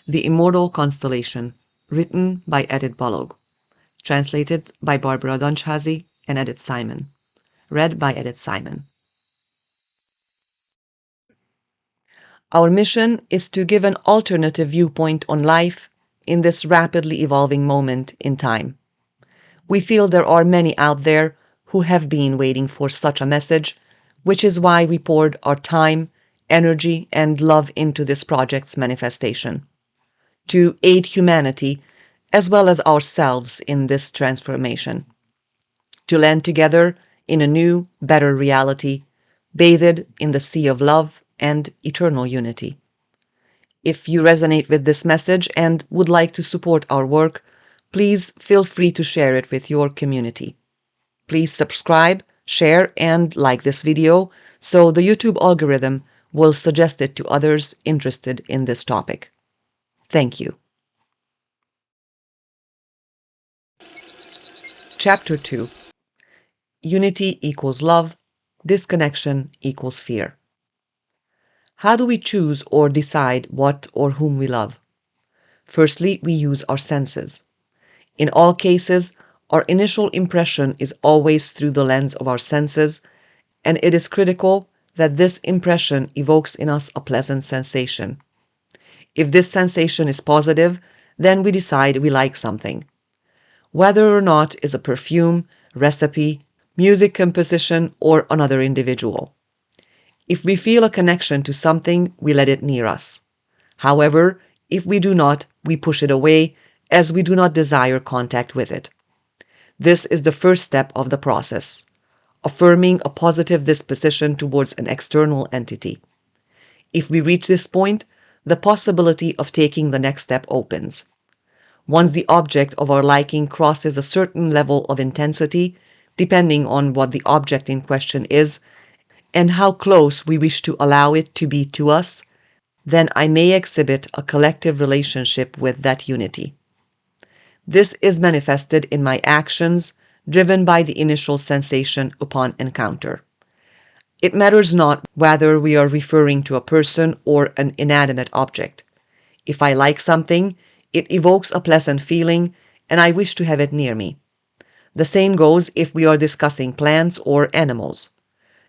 The Immortal Constellation, written by Edith Balogh, translated by Barbara Dunchazi and Edith Simon, read by Edith Simon. Our mission is to give an alternative viewpoint on life in this rapidly evolving moment in time. We feel there are many out there who have been waiting for such a message, which is why we poured our time, energy, and love into this project's manifestation, to aid humanity as well as ourselves in this transformation, to land together in a new, better reality, bathed in the sea of love and eternal unity. If you resonate with this message and would like to support our work, please feel free to share it with your community. Please subscribe, share, and like this video so the YouTube algorithm will suggest it to others interested in this topic. Thank you. Chapter 2. Unity equals love, disconnection equals fear. How do we choose or decide what or whom we love? Firstly, we use our senses. In all cases, our initial impression is always through the lens of our senses, and it is critical that this impression evokes in us a pleasant sensation. If this sensation is positive, then we decide we like something. Whether or not is a perfume, recipe, music composition, or another individual. If we feel a connection to something, we let it near us. However, if we do not, we push it away as we do not desire contact with it. This is the first step of the process, affirming a positive disposition towards an external entity. If we reach this point, the possibility of taking the next step opens. Once the object of our liking crosses a certain level of intensity, depending on what the object in question is, and how close we wish to allow it to be to us, then I may exhibit a collective relationship with that unity. This is manifested in my actions, driven by the initial sensation upon encounter. It matters not whether we are referring to a person or an inanimate object. If I like something, it evokes a pleasant feeling, and I wish to have it near me. The same goes if we are discussing plants or animals.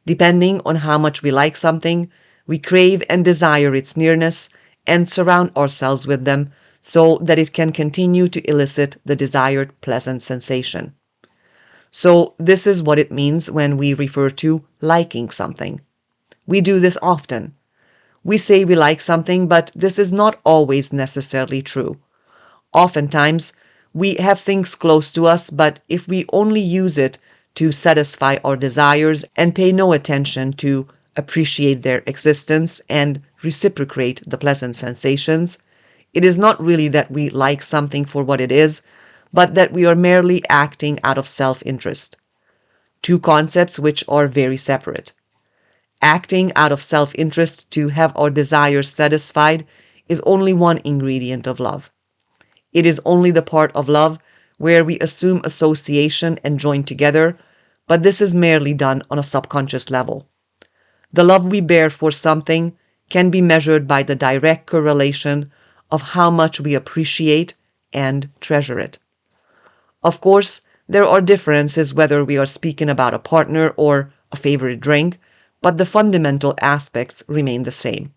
Depending on how much we like something, we crave and desire its nearness and surround ourselves with them so that it can continue to elicit the desired pleasant sensation. So this is what it means when we refer to liking something. We do this often. We say we like something, but this is not always necessarily true. Oftentimes, we have things close to us, but if we only use it to satisfy our desires and pay no attention to appreciate their existence and reciprocate the pleasant sensations, it is not really that we like something for what it is, but that we are merely acting out of self-interest. Two concepts which are very separate. Acting out of self-interest to have our desires satisfied is only one ingredient of love. It is only the part of love where we assume association and join together, but this is merely done on a subconscious level. The love we bear for something can be measured by the direct correlation of how much we appreciate and treasure it. Of course, there are differences whether we are speaking about a partner or a favorite drink, but the fundamental aspects remain the same.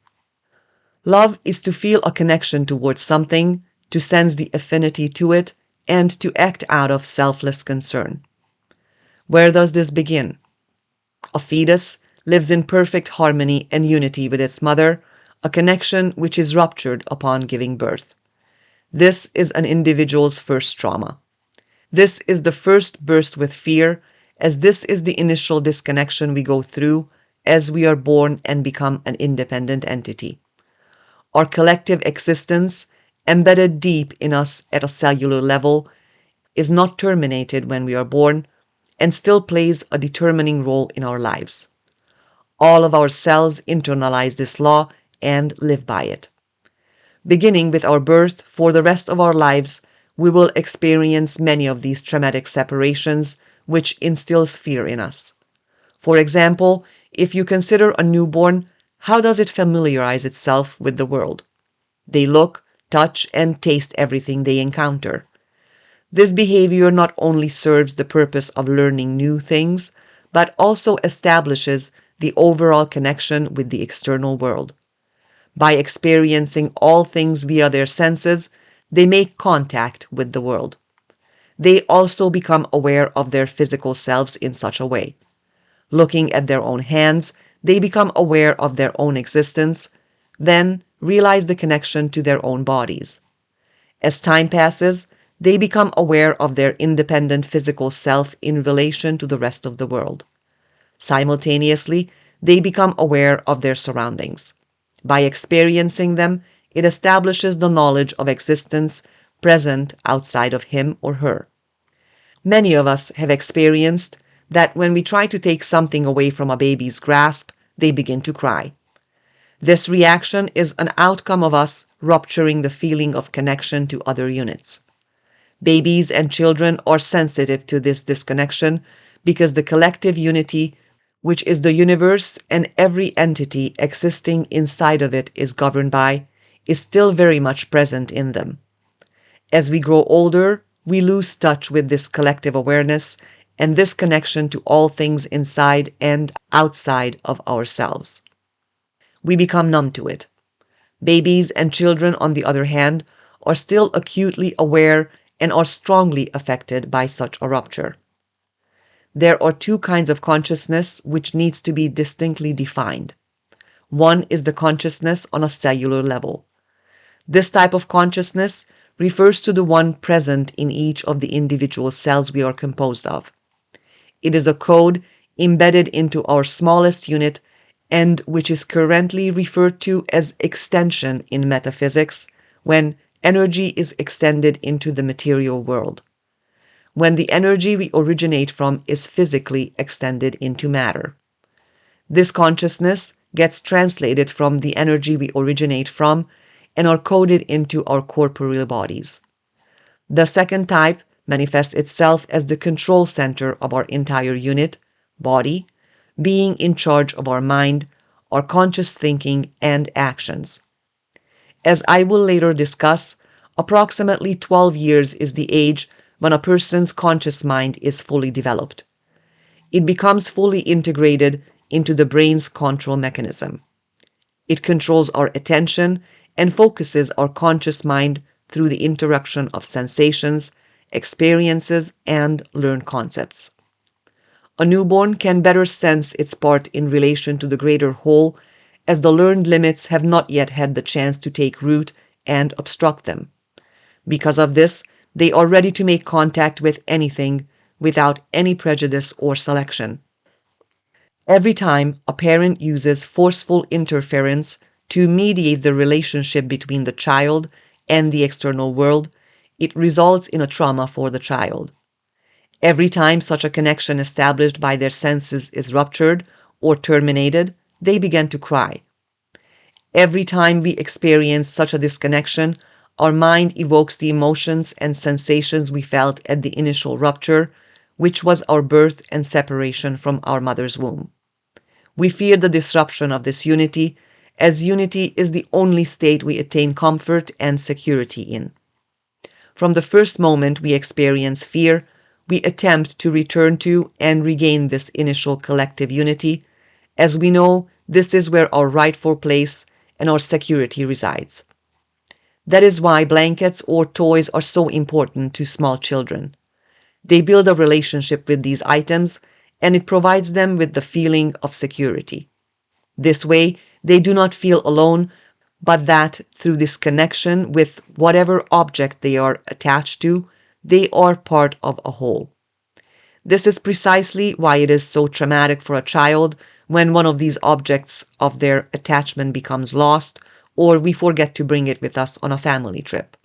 Love is to feel a connection towards something, to sense the affinity to it, and to act out of selfless concern. Where does this begin? A fetus lives in perfect harmony and unity with its mother, a connection which is ruptured upon giving birth. This is an individual's first trauma. This is the first burst with fear, as this is the initial disconnection we go through as we are born and become an independent entity. Our collective existence, embedded deep in us at a cellular level, is not terminated when we are born and still plays a determining role in our lives. All of our cells internalize this law and live by it. Beginning with our birth, for the rest of our lives, we will experience many of these traumatic separations, which instills fear in us. For example, if you consider a newborn, how does it familiarize itself with the world? They look, touch, and taste everything they encounter. This behavior not only serves the purpose of learning new things, but also establishes the overall connection with the external world. By experiencing all things via their senses, they make contact with the world. They also become aware of their physical selves in such a way. Looking at their own hands, they become aware of their own existence, then realize the connection to their own bodies. As time passes, they become aware of their independent physical self in relation to the rest of the world. Simultaneously, they become aware of their surroundings. By experiencing them, it establishes the knowledge of existence present outside of him or her. Many of us have experienced that when we try to take something away from a baby's grasp, they begin to cry. This reaction is an outcome of us rupturing the feeling of connection to other units. Babies and children are sensitive to this disconnection because the collective unity, which is the universe and every entity existing inside of it is governed by, is still very much present in them. As we grow older, we lose touch with this collective awareness and this connection to all things inside and outside of ourselves. We become numb to it. Babies and children, on the other hand, are still acutely aware and are strongly affected by such a rupture. There are two kinds of consciousness which needs to be distinctly defined. One is the consciousness on a cellular level. This type of consciousness refers to the one present in each of the individual cells we are composed of. It is a code embedded into our smallest unit and which is currently referred to as extension in metaphysics when energy is extended into the material world. When the energy we originate from is physically extended into matter. This consciousness gets translated from the energy we originate from and are coded into our corporeal bodies. The second type manifests itself as the control center of our entire unit, body, being in charge of our mind, our conscious thinking, and actions. As I will later discuss, approximately 12 years is the age when a person's conscious mind is fully developed. It becomes fully integrated into the brain's control mechanism. It controls our attention and focuses our conscious mind through the interaction of sensations, experiences, and learned concepts. A newborn can better sense its part in relation to the greater whole, as the learned limits have not yet had the chance to take root and obstruct them. Because of this, they are ready to make contact with anything without any prejudice or selection. Every time a parent uses forceful interference to mediate the relationship between the child and the external world, it results in a trauma for the child. Every time such a connection established by their senses is ruptured or terminated, they begin to cry. Every time we experience such a disconnection, our mind evokes the emotions and sensations we felt at the initial rupture, which was our birth and separation from our mother's womb. We fear the disruption of this unity, as unity is the only state we attain comfort and security in. From the first moment we experience fear, we attempt to return to and regain this initial collective unity, as we know this is where our rightful place and our security resides. That is why blankets or toys are so important to small children. They build a relationship with these items, and it provides them with the feeling of security. This way, they do not feel alone, but that through this connection with whatever object they are attached to, they are part of a whole. This is precisely why it is so traumatic for a child when one of these objects of their attachment becomes lost, or we forget to bring it with us on a family trip.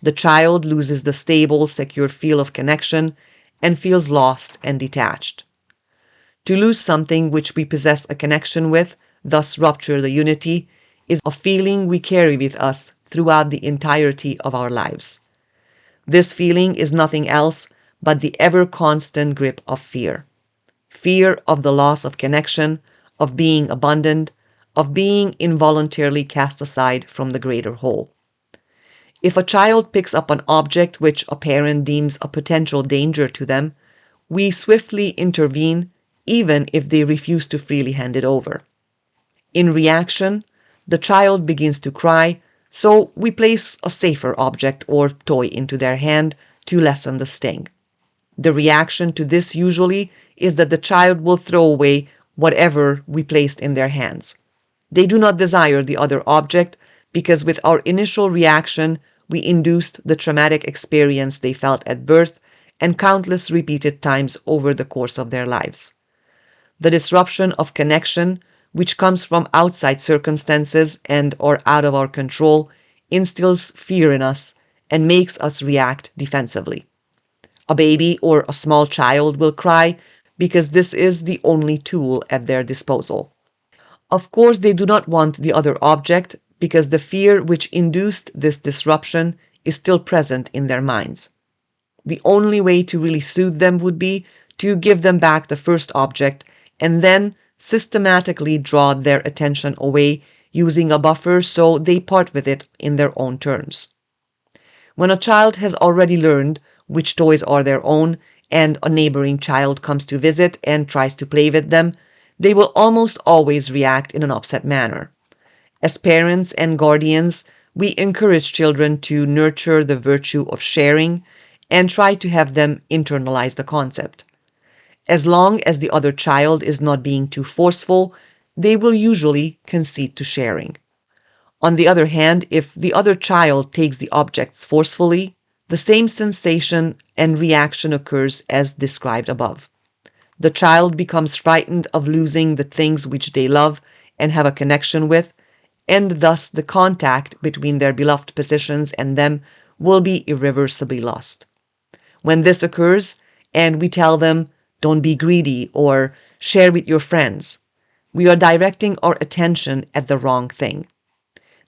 The child loses the stable, secure feel of connection and feels lost and detached. To lose something which we possess a connection with, thus rupture the unity, is a feeling we carry with us throughout the entirety of our lives. This feeling is nothing else but the ever-constant grip of fear. Fear of the loss of connection, of being abandoned, of being involuntarily cast aside from the greater whole. If a child picks up an object which a parent deems a potential danger to them, we swiftly intervene even if they refuse to freely hand it over. In reaction, the child begins to cry, so we place a safer object or toy into their hand to lessen the sting. The reaction to this usually is that the child will throw away whatever we placed in their hands. They do not desire the other object because with our initial reaction, we induced the traumatic experience they felt at birth and countless repeated times over the course of their lives. The disruption of connection, which comes from outside circumstances and or out of our control, instills fear in us and makes us react defensively. A baby or a small child will cry because this is the only tool at their disposal. Of course, they do not want the other object because the fear which induced this disruption is still present in their minds. The only way to really soothe them would be to give them back the first object and then systematically draw their attention away using a buffer so they part with it in their own terms. When a child has already learned which toys are their own and a neighboring child comes to visit and tries to play with them, they will almost always react in an upset manner. As parents and guardians, we encourage children to nurture the virtue of sharing and try to have them internalize the concept. As long as the other child is not being too forceful, they will usually concede to sharing. On the other hand, if the other child takes the objects forcefully, the same sensation and reaction occurs as described above. The child becomes frightened of losing the things which they love and have a connection with, and thus the contact between their beloved possessions and them will be irreversibly lost. When this occurs, and we tell them, don't be greedy or share with your friends, we are directing our attention at the wrong thing.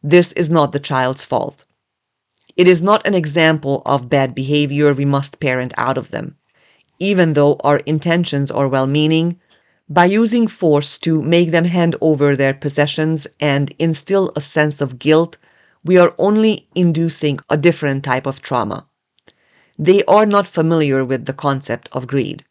This is not the child's fault. It is not an example of bad behavior we must parent out of them. Even though our intentions are well-meaning, by using force to make them hand over their possessions and instill a sense of guilt, we are only inducing a different type of trauma. They are not familiar with the concept of greed.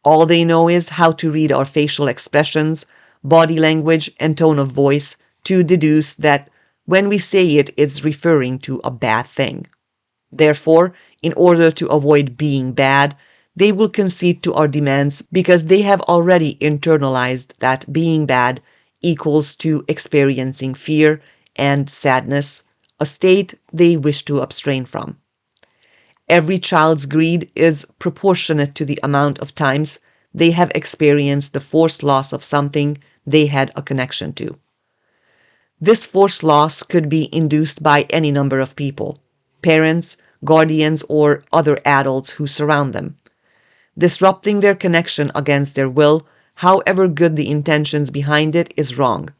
All they know is how to read our facial expressions, body language, and tone of voice to deduce that when we say it, it's referring to a bad thing. Therefore, in order to avoid being bad, they will concede to our demands because they have already internalized that being bad equals to experiencing fear and sadness, a state they wish to abstain from. Every child's greed is proportionate to the amount of times they have experienced the forced loss of something they had a connection to. This forced loss could be induced by any number of people, parents, guardians, or other adults who surround them. Disrupting their connection against their will, however good the intentions behind it, is wrong.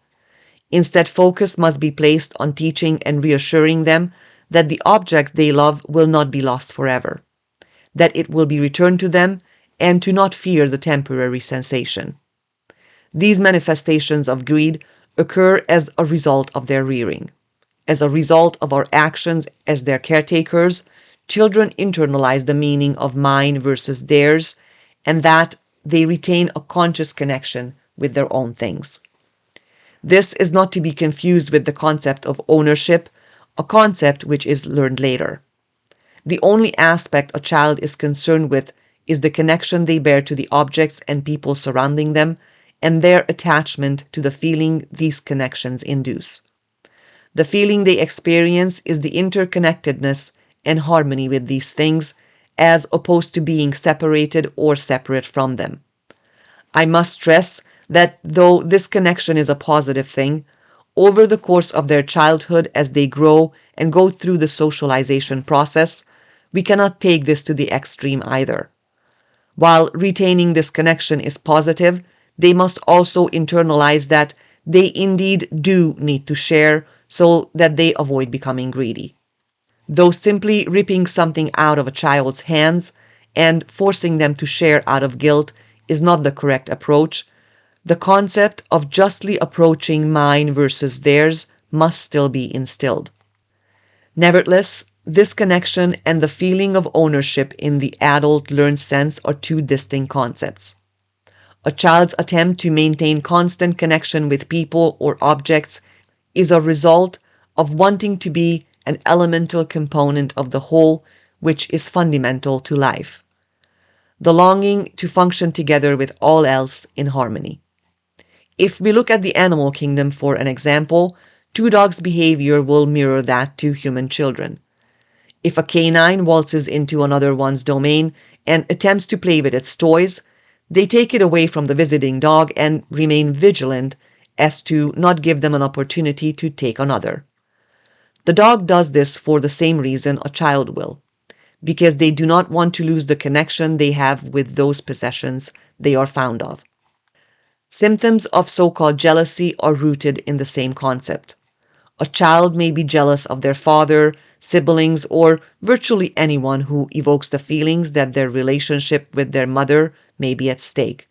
Instead, focus must be placed on teaching and reassuring them that the object they love will not be lost forever, that it will be returned to them, and to not fear the temporary sensation. These manifestations of greed occur as a result of their rearing. As a result of our actions as their caretakers, children internalize the meaning of mine versus theirs, and that they retain a conscious connection with their own things. This is not to be confused with the concept of ownership, a concept which is learned later. The only aspect a child is concerned with is the connection they bear to the objects and people surrounding them, and their attachment to the feeling these connections induce. The feeling they experience is the interconnectedness and harmony with these things, as opposed to being separated or separate from them. I must stress that though this connection is a positive thing, over the course of their childhood as they grow and go through the socialization process, we cannot take this to the extreme either. While retaining this connection is positive, they must also internalize that they indeed do need to share so that they avoid becoming greedy. Though simply ripping something out of a child's hands and forcing them to share out of guilt is not the correct approach, the concept of justly approaching mine versus theirs must still be instilled. Nevertheless, this connection and the feeling of ownership in the adult learned sense are two distinct concepts. A child's attempt to maintain constant connection with people or objects is a result of wanting to be an elemental component of the whole, which is fundamental to life. The longing to function together with all else in harmony. If we look at the animal kingdom for an example, two dogs' behavior will mirror that to human children. If a canine waltzes into another one's domain and attempts to play with its toys, they take it away from the visiting dog and remain vigilant as to not give them an opportunity to take another. The dog does this for the same reason a child will, because they do not want to lose the connection they have with those possessions they are fond of. Symptoms of so-called jealousy are rooted in the same concept. A child may be jealous of their father, siblings, or virtually anyone who evokes the feelings that their relationship with their mother may be at stake.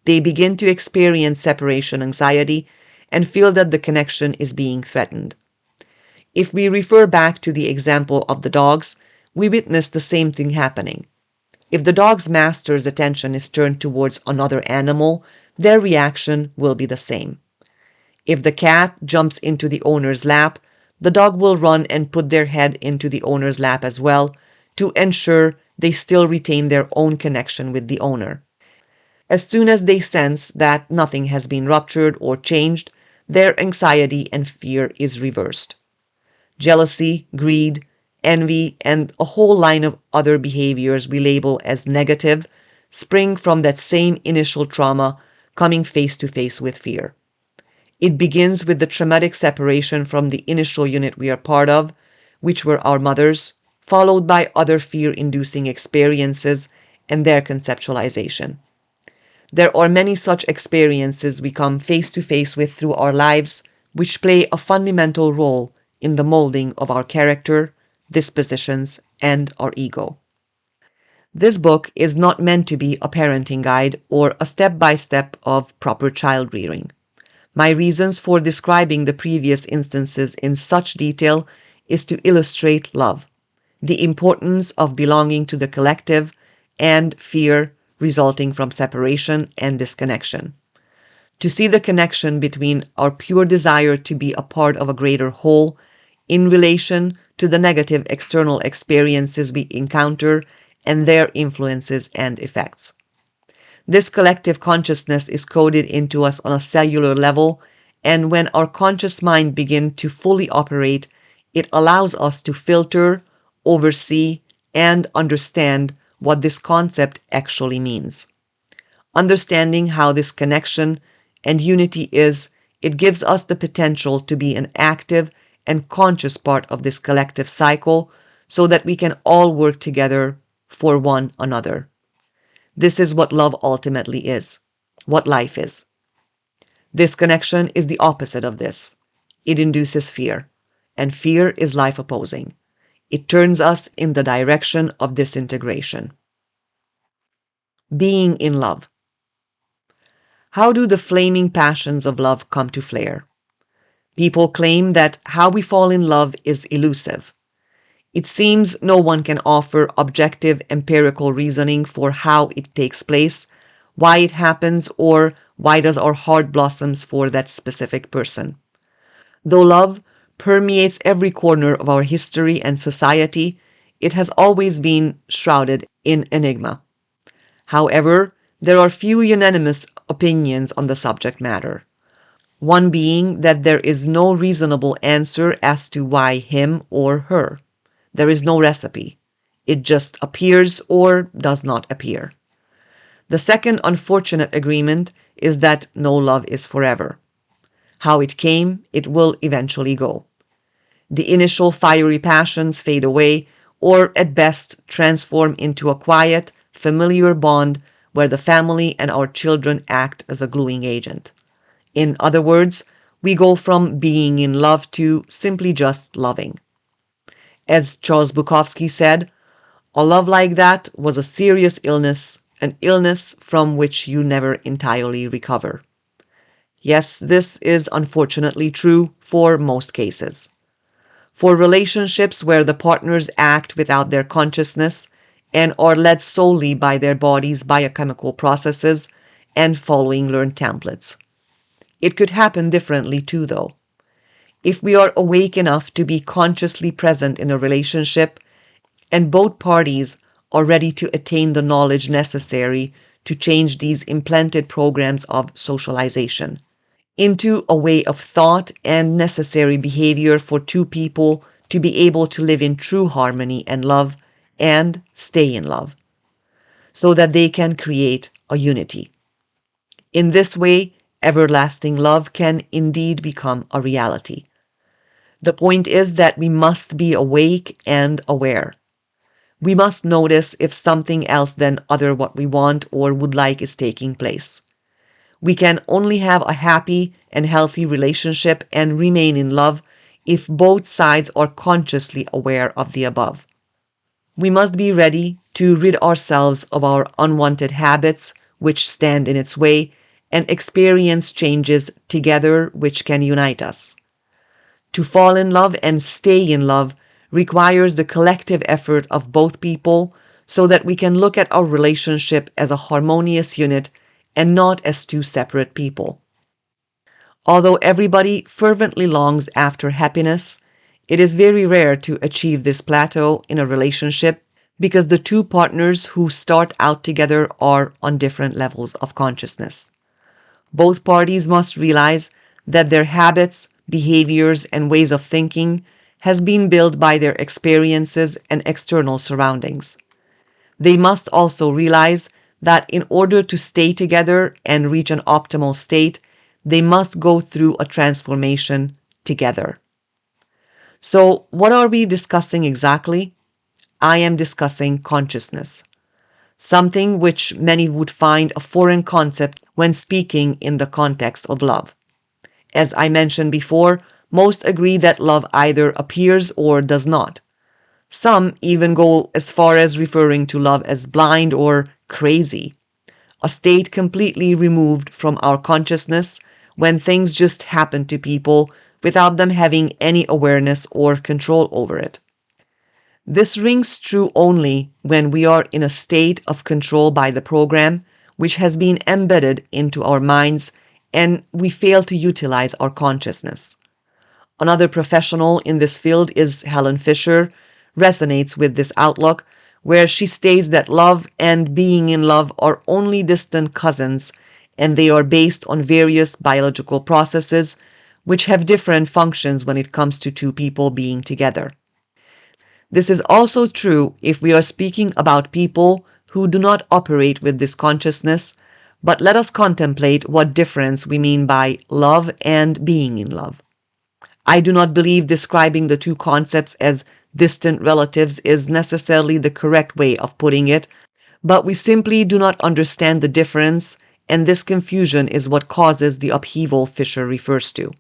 They begin to experience separation anxiety and feel that the connection is being threatened. If we refer back to the example of the dogs, we witness the same thing happening. If the dog's master's attention is turned towards another animal, their reaction will be the same. If the cat jumps into the owner's lap, the dog will run and put their head into the owner's lap as well to ensure they still retain their own connection with the owner. As soon as they sense that nothing has been ruptured or changed, their anxiety and fear is reversed. Jealousy, greed, envy, and a whole line of other behaviors we label as negative spring from that same initial trauma coming face to face with fear. It begins with the traumatic separation from the initial unit we are part of, which were our mothers, followed by other fear-inducing experiences and their conceptualization. There are many such experiences we come face to face with through our lives, which play a fundamental role in the molding of our character, dispositions, and our ego. This book is not meant to be a parenting guide or a step-by-step of proper child rearing. My reasons for describing the previous instances in such detail is to illustrate love, the importance of belonging to the collective, and fear resulting from separation and disconnection. To see the connection between our pure desire to be a part of a greater whole in relation to the negative external experiences we encounter and their influences and effects. This collective consciousness is coded into us on a cellular level, and when our conscious mind begins to fully operate, it allows us to filter, oversee, and understand what this concept actually means. Understanding how this connection and unity is, it gives us the potential to be an active and conscious part of this collective cycle so that we can all work together for one another. This is what love ultimately is, what life is. This connection is the opposite of this. It induces fear, and fear is life opposing. It turns us in the direction of disintegration. Being in love. How do the flaming passions of love come to flare? People claim that how we fall in love is elusive. It seems no one can offer objective empirical reasoning for how it takes place, why it happens, or why does our heart blossoms for that specific person. Though love permeates every corner of our history and society, it has always been shrouded in enigma. However, there are few unanimous opinions on the subject matter. One being that there is no reasonable answer as to why him or her. There is no recipe. It just appears or does not appear. The second unfortunate agreement is that no love is forever. How it came, it will eventually go. The initial fiery passions fade away, or at best transform into a quiet, familiar bond where the family and our children act as a gluing agent. In other words, we go from being in love to simply just loving. As Charles Bukowski said, a love like that was a serious illness, an illness from which you never entirely recover. Yes, this is unfortunately true for most cases. For relationships where the partners act without their consciousness and are led solely by their body's biochemical processes and following learned templates. It could happen differently too, though. If we are awake enough to be consciously present in a relationship and both parties are ready to attain the knowledge necessary to change these implanted programs of socialization into a way of thought and necessary behavior for two people to be able to live in true harmony and love and stay in love, so that they can create a unity. In this way, everlasting love can indeed become a reality. The point is that we must be awake and aware. We must notice if something else than other what we want or would like is taking place. We can only have a happy and healthy relationship and remain in love if both sides are consciously aware of the above. We must be ready to rid ourselves of our unwanted habits which stand in its way and experience changes together which can unite us. To fall in love and stay in love requires the collective effort of both people so that we can look at our relationship as a harmonious unit and not as two separate people. Although everybody fervently longs after happiness, it is very rare to achieve this plateau in a relationship because the two partners who start out together are on different levels of consciousness. Both parties must realize that their habits, behaviors, and ways of thinking has been built by their experiences and external surroundings. They must also realize that in order to stay together and reach an optimal state, they must go through a transformation together. So, what are we discussing exactly? I am discussing consciousness, something which many would find a foreign concept when speaking in the context of love. As I mentioned before, most agree that love either appears or does not. Some even go as far as referring to love as blind or crazy, a state completely removed from our consciousness when things just happen to people without them having any awareness or control over it. This rings true only when we are in a state of control by the program which has been embedded into our minds and we fail to utilize our consciousness. Another professional in this field is Helen Fisher, resonates with this outlook, where she states that love and being in love are only distant cousins and they are based on various biological processes which have different functions when it comes to two people being together. This is also true if we are speaking about people who do not operate with this consciousness, but let us contemplate what difference we mean by love and being in love. I do not believe describing the two concepts as distant relatives is necessarily the correct way of putting it, but we simply do not understand the difference, and this confusion is what causes the upheaval Fisher refers to.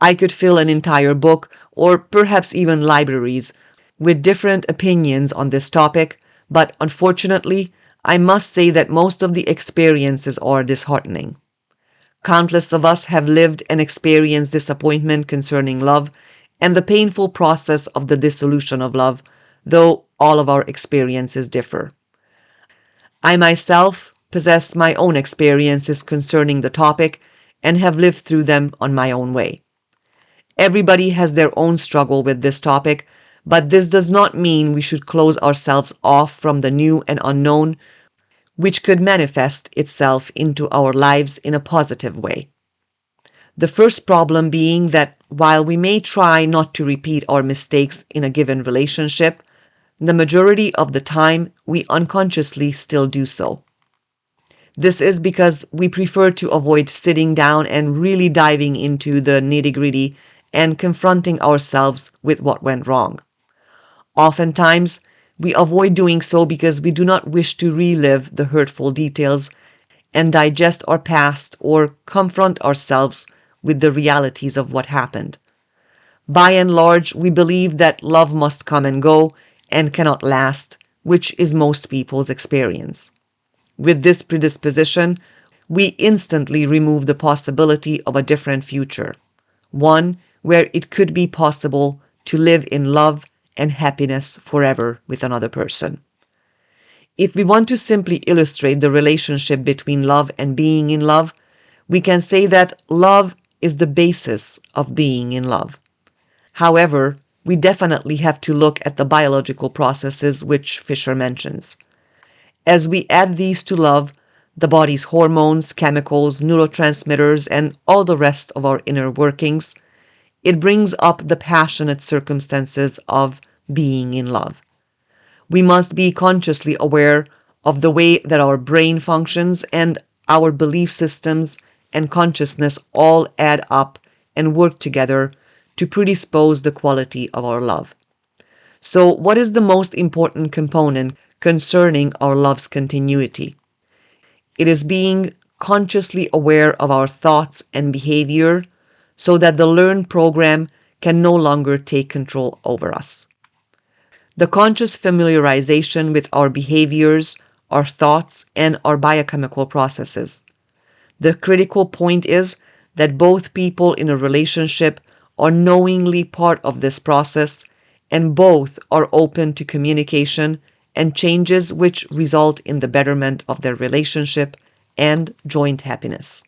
I could fill an entire book, or perhaps even libraries, with different opinions on this topic, but unfortunately, I must say that most of the experiences are disheartening. Countless of us have lived and experienced disappointment concerning love and the painful process of the dissolution of love, though all of our experiences differ. I myself possess my own experiences concerning the topic and have lived through them on my own way. Everybody has their own struggle with this topic, but this does not mean we should close ourselves off from the new and unknown, which could manifest itself into our lives in a positive way. The first problem being that while we may try not to repeat our mistakes in a given relationship, the majority of the time we unconsciously still do so. This is because we prefer to avoid sitting down and really diving into the nitty-gritty and confronting ourselves with what went wrong. Oftentimes, we avoid doing so because we do not wish to relive the hurtful details and digest our past or confront ourselves with the realities of what happened. By and large, we believe that love must come and go and cannot last, which is most people's experience. With this predisposition, we instantly remove the possibility of a different future, one where it could be possible to live in love and happiness forever with another person. If we want to simply illustrate the relationship between love and being in love, we can say that love is the basis of being in love. However, we definitely have to look at the biological processes which Fisher mentions. As we add these to love, the body's hormones, chemicals, neurotransmitters, and all the rest of our inner workings, it brings up the passionate circumstances of being in love. We must be consciously aware of the way that our brain functions, and our belief systems and consciousness all add up and work together to predispose the quality of our love. So, what is the most important component concerning our love's continuity? It is being consciously aware of our thoughts and behavior so that the learned program can no longer take control over us. The conscious familiarization with our behaviors, our thoughts, and our biochemical processes. The critical point is that both people in a relationship are knowingly part of this process, and both are open to communication and changes which result in the betterment of their relationship and joint happiness.